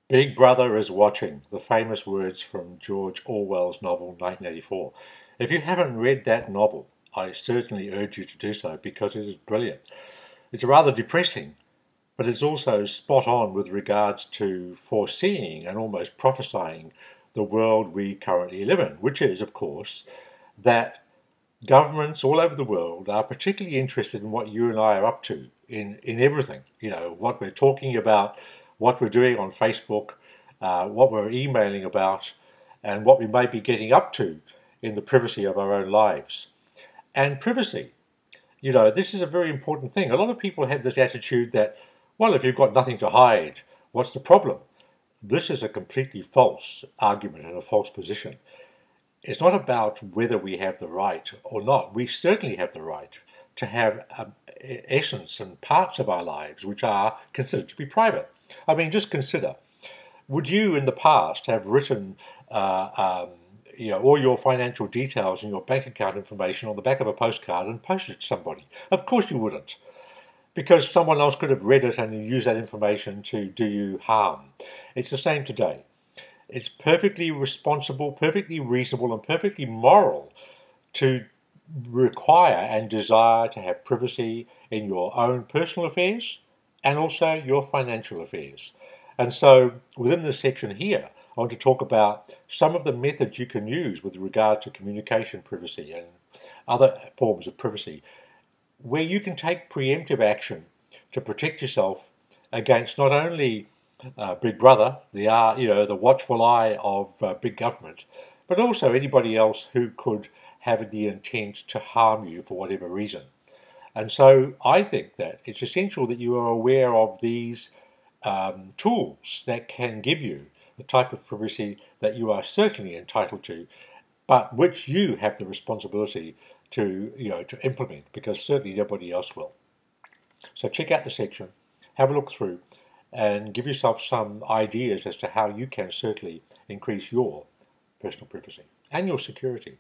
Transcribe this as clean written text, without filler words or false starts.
Big Brother is watching, the famous words from George Orwell's novel 1984. If you haven't read that novel, I certainly urge you to do so because it is brilliant. It's rather depressing, but it's also spot on with regards to foreseeing and almost prophesying the world we currently live in, which is, of course, that governments all over the world are particularly interested in what you and I are up to in everything. You know, what we're talking about, what we're doing on Facebook, what we're emailing about, and what we may be getting up to in the privacy of our own lives. And privacy, you know, this is a very important thing. A lot of people have this attitude that, well, if you've got nothing to hide, what's the problem? This is a completely false argument and a false position. It's not about whether we have the right or not. We certainly have the right to have essence and parts of our lives which are considered to be private. I mean, just consider, would you in the past have written all your financial details and your bank account information on the back of a postcard and posted it to somebody? Of course you wouldn't, because someone else could have read it and used that information to do you harm. It's the same today. It's perfectly responsible, perfectly reasonable, and perfectly moral to require and desire to have privacy in your own personal affairs and also your financial affairs. And so within this section here, I want to talk about some of the methods you can use with regard to communication privacy and other forms of privacy, where you can take preemptive action to protect yourself against not only Big Brother, the watchful eye of big government, but also anybody else who could have the intent to harm you for whatever reason. And so I think that it's essential that you are aware of these tools that can give you the type of privacy that you are certainly entitled to, but which you have the responsibility to implement, because certainly nobody else will. So check out the section, have a look through, and give yourself some ideas as to how you can certainly increase your personal privacy and your security.